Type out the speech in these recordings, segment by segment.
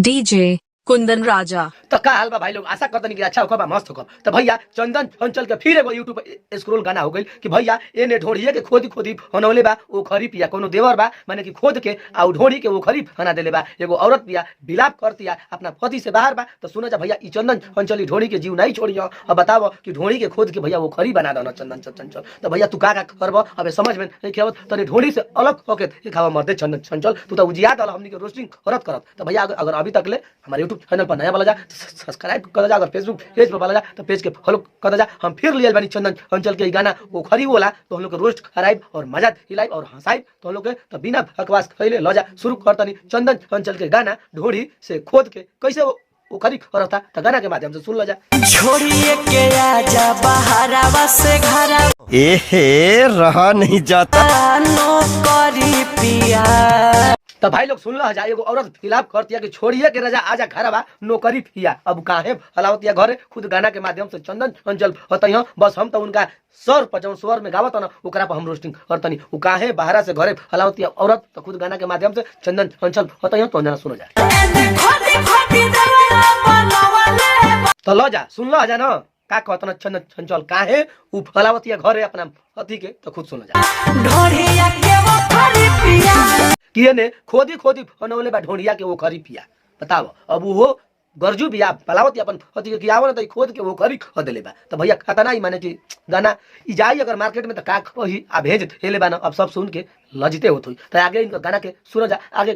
DJ कुंदन राजा। तो का हाल बा भाई लोग, आशा करतनी कि अच्छा होगा मस्त होगा। तो भैया चंदन चंचल के फिर एगो यूट्यूब पे स्क्रॉल गाना हो गई कि भैया एने ढोड़िए के खोदी खोदी बनौले बा ओ खरी पिया कोनो देवर बा माने कि खोद के आ ढोड़ी के वो खरी बना देले बा। एगो औरत पिया विलाप करतिया अपना पति से बाहर बा। तो सुनो जा भैया ई चंदन चंचल ढोड़ी के जीव नहीं छोड़ियो। अब बताओ कि ढोड़ी के खोद के भैया वो खरी बना दो ना चंदन चंचल। तो भैया तू का करबो अब समझ में नहीं आवत। तने ढोड़ी से अलग होके खावा मर्दे चंदन चंचल तू तो उजिया दल हमनी के रोस्टिंग करत करत। तो भैया अगर अभी तक ले हमारे यूट्यूब चैनल पर नया वाला जा सब्सक्राइब कर जा, अगर फेसबुक पेज पर वाला जा तो पेज के फॉलो कर जा। हम फिर लिए बानी चंदन चंचल के गाना वो खरी बोला तो हम लोग रोस्ट कराइब और मजा हिलाइब और हंसाइब। तो हम लोग के तो बिना बकवास खैले ल जा शुरू करतनी चंदन चंचल के गाना ढोड़ी से खोद के कैसे वो खरी करता। तो गाना के माध्यम से सुन ल जा। छोड़िए के आजा बहारावा से घरा एहे रहा नहीं जाता नौकरी पिया। तो भाई लोग सुन लो जा एगो औरत खिलाफ करतिया कि छोड़िए के राजा आजा घरवा नौकरी पिया। अब काहे हलावतिया घरे खुद गाना के माध्यम से चंदन चंचल होतई बस हम तो उनका स्वर पर जौन स्वर में गावत ना ओकरा पर हम रोस्टिंग करतनी। उ काहे बाहरा से घरे हलावतिया औरत तो खुद गाना के माध्यम से चंदन चंचल होतई। तो जना सुनो जा तो लो जा सुन लो जा ना का कहत ना चंदन चंचल काहे उ हलावतिया घरे अपना पति के। तो खुद सुनो जा ढोढ़िया के वो खरी पिया कि ने खोदी खोदी बनौले बा ढोड़िया के वो खरी पिया। बताओ अब वो गरजू बिया पलावती अपन पति के कियाव न त खोद के वो खरी खद देले बा। तो भैया खाता ना ही माने कि गाना ई जाई अगर मार्केट में तो का कही आ भेज हेले बा ना। अब सब सुन के लजते होत हुई। तो आगे इनका गाना के सुनो जा आगे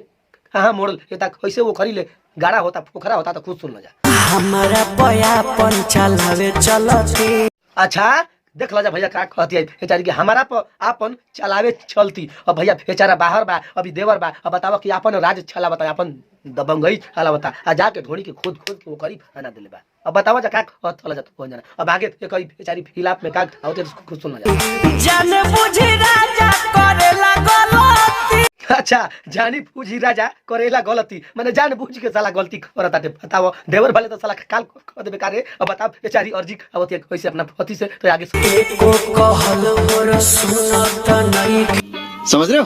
कहां मॉडल एता कैसे वो खरी ले गाड़ा होता पोखरा होता। तो खुद सुन लो जा हमारा पयापन चलावे चलती। अच्छा देख लो जा भैया का कहती है बेचारी के हमारा पर आपन चलावे चलती। अब भैया बेचारा बाहर बा अभी देवर बा। अब बताओ कि अपन राज छला बता अपन दबंगई छला बता आ जाके ढोड़ी के खोद खोद के वो करी बना देले बा। अब बताओ जा का कहत जा तो जाना। अब आगे कई बेचारी फिलाप में का आवते खुद सुन जा जाने बुझी राजा करेला गलती। अच्छा जानी बुझी राजा करेला गलती माने जान बुझ के साला गलती करता। बताओ देवर भले तो साला काल कर देबे कारे। अब बताओ बेचारी अर्जी आवती कैसे अपना पति से। तो आगे एको कहल मोर सुनत नहीं समझ रहे हो।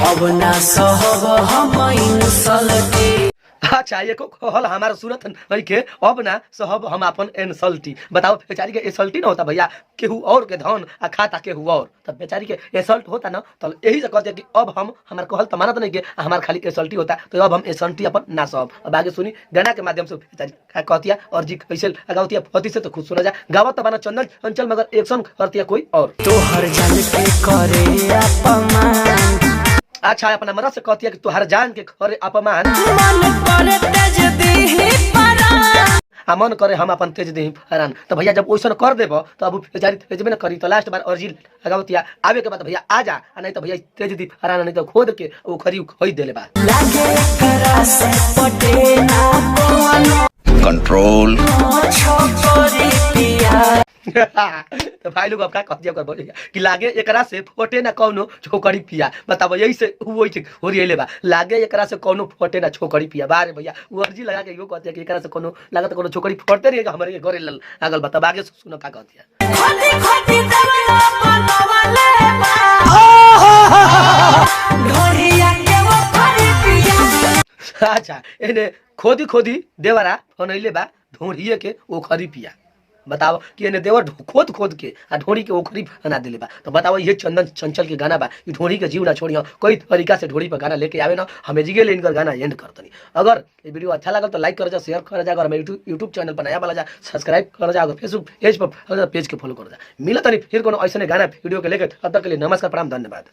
अब ना सहब हम इंसल्टी। अच्छा ये को कहल हमारा सूरत नहीं के अब ना सहब हम अपन इंसल्टी। बताओ बेचारी के इंसल्टी ना होता भैया केहू और के धन आ खाता केहू और। तब बेचारी के इंसल्ट होता ना तो यही से कहते कि अब हम हमार कहल तो मानत नहीं के हमार खाली इंसल्टी होता। तो अब हम इंसल्टी अपन ना सहब। अब आगे सुनी गाना के माध्यम से बेचारी का कहतिया और जी कैसे लगावतिया पति से। तो खुद सुना जा गावत तो बना चंदन चंचल मगर एक्शन करतिया कोई और। तो हर जन के करे अपमान अच्छा अपना मरद से कहतिया कि तुहार जान के करे अपमान मन करे तेज दीही परान। मन करे हम अपन तेज दे हरान। तो भैया जब वैसा कर देबो तो अब बेचारी तेज में न करी। तो लास्ट बार अर्जी लगावतिया आवे के बाद भैया आ जा नहीं तो भैया तेज दी हरान नहीं तो खोद के वो खरी खई देले बा। लागे करा से पटे ना कोनो कंट्रोल छोकरी पिया। तो भाई लोग अब का कह दिया कर बोलिए कि लागे एकरा से फोटे ना कौनो छोकरी पिया। बताओ यही से होई छे हो रिएले बा लागे एकरा से कौनो फोटे ना छोकरी पिया। बारे भैया वो अर्जी लगा के यो कहते कि एकरा से कोनो लागत कोनो छोकरी फोड़ते रही हमरे के घरे लल आगल। बता आगे सुनो का कह दिया खोदी खोदी दवला बनवाले बा ढोढ़िया के वो खरी पिया। अच्छा एने खोदी खोदी देवरा बनैले बा ढोढ़िए के वो खरी पिया। बताओ कि एने देवर खोद खोद के आ ढोड़ी के ओखरी बना दिले बा। तो बताओ ये चंदन चंचल के गाना बा ई ढोड़ी के जीव ना छोड़ियो कई तरीका से ढोड़ी पर गाना लेके आवे ना हमें जिगे ले इनकर गाना एंड करतनी। अगर ये वीडियो अच्छा लगल तो लाइक कर जा शेयर कर जा। अगर मेरे यूट्यूब चैनल पर नया वाला जा सब्सक्राइब कर जा। अगर फेसबुक पेज पर पेज के फॉलो कर जा। मिलत नहीं फिर कोनो ऐसे गाना वीडियो के लेके। तब तक के लिए नमस्कार प्रणाम धन्यवाद।